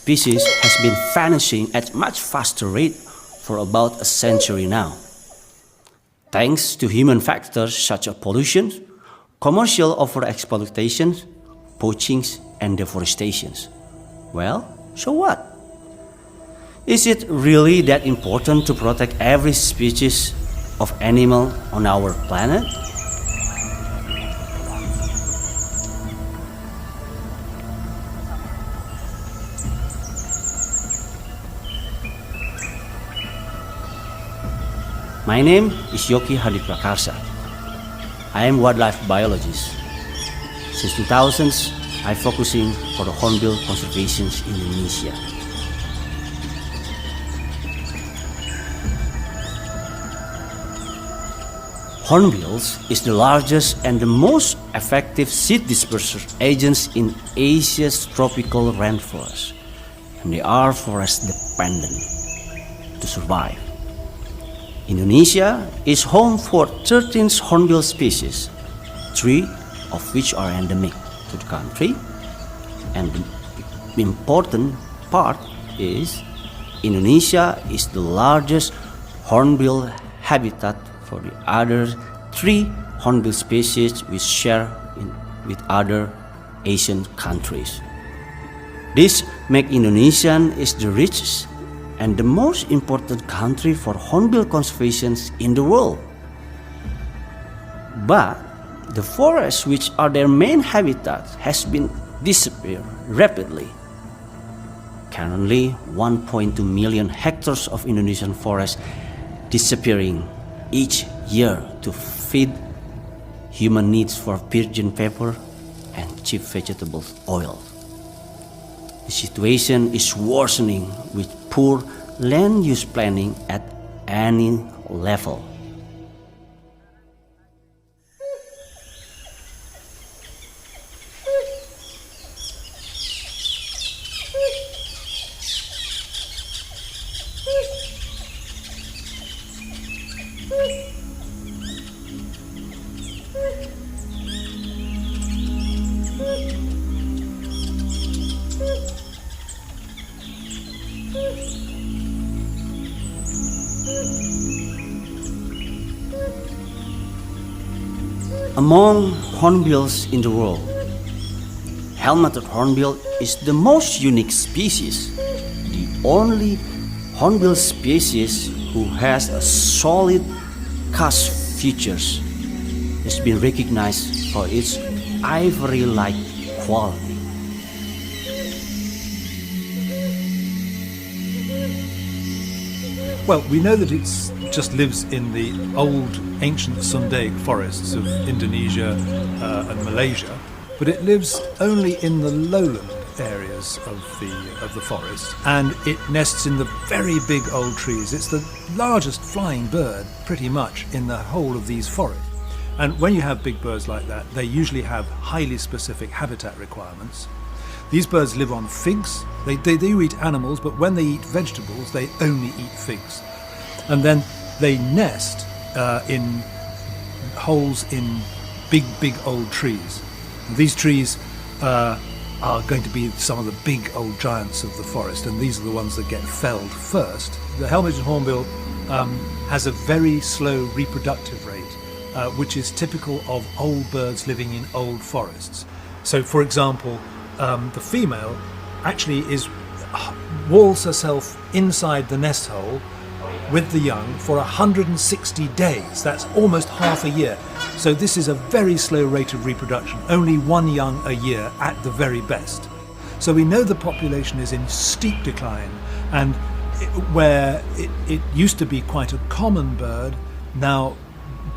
species has been vanishing at much faster rate for about a century now. Thanks to human factors such as pollution, commercial overexploitation, poaching, and deforestation. Well, so what? Is it really that important to protect every species of animal on our planet? My name is Yoki Hadiprakarsa. I am wildlife biologist. Since 2000s, I'm focusing for the hornbill conservation in Indonesia. Hornbills is the largest and the most effective seed disperser agents in Asia's tropical rainforest, and they are forest dependent to survive. Indonesia is home for 13 hornbill species, 3 of which are endemic to the country, and the important part is Indonesia is the largest hornbill habitat for the other 3 hornbill species we share with other Asian countries. This makes Indonesia is the richest and the most important country for hornbill conservation in the world. But the forests, which are their main habitat, has been disappearing rapidly. Currently, 1.2 million hectares of Indonesian forest disappearing each year to feed human needs for virgin paper and cheap vegetable oil. The situation is worsening with poor land use planning at any level. Among hornbills in the world, helmeted hornbill is the most unique species, the only hornbill species who has a solid cast features. It's been recognized for its ivory-like quality. Well, we know that it just lives in the old ancient Sundaic forests of Indonesia and Malaysia, but it lives only in the lowland areas of the forest, and it nests in the very big old trees. It's the largest flying bird pretty much in the whole of these forests. And when you have big birds like that, they usually have highly specific habitat requirements. These birds live on figs. They do eat animals, but when they eat vegetables, they only eat figs. And then they nest in holes in big old trees. And these trees are going to be some of the big old giants of the forest, and these are the ones that get felled first. The helmeted hornbill has a very slow reproductive rate, which is typical of old birds living in old forests. So, for example, the female actually walls herself inside the nest hole with the young for 160 days. That's almost half a year. So this is a very slow rate of reproduction, only 1 young a year at the very best. So we know the population is in steep decline, and where it used to be quite a common bird, now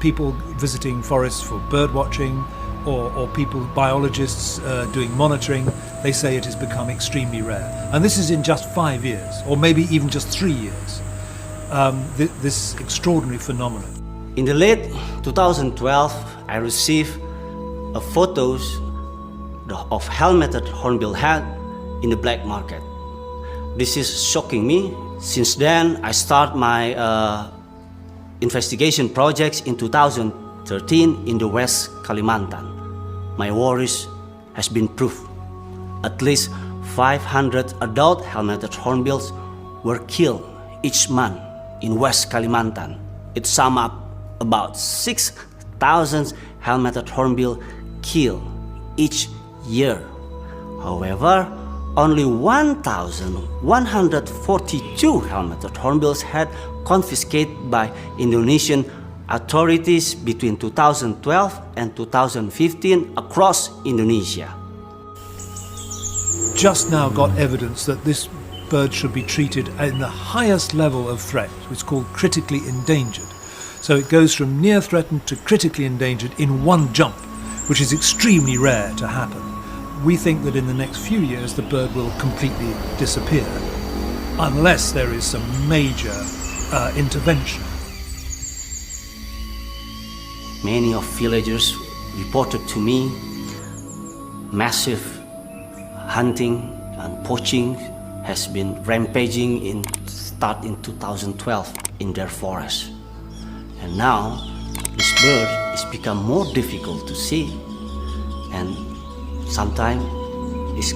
people visiting forests for bird watching, or people, biologists doing monitoring, they say it has become extremely rare. And this is in just 5 years, or maybe even just 3 years, this extraordinary phenomenon. In the late 2012, I received photos of helmeted hornbill head in the black market. This is shocking me. Since then, I start my investigation projects in 2013 in the West Kalimantan. My worries has been proved. At least 500 adult helmeted hornbills were killed each month in West Kalimantan. It sums up about 6,000 helmeted hornbill killed each year. However, only 1,142 helmeted hornbills had confiscated by Indonesian authorities between 2012 and 2015 across Indonesia. Just now got evidence that this bird should be treated in the highest level of threat, which is called critically endangered. So it goes from near threatened to critically endangered in one jump, which is extremely rare to happen. We think that in the next few years the bird will completely disappear, unless there is some major intervention. Many of villagers reported to me massive hunting and poaching has been rampaging in 2012 in their forest. And now this bird has become more difficult to see, and sometimes it's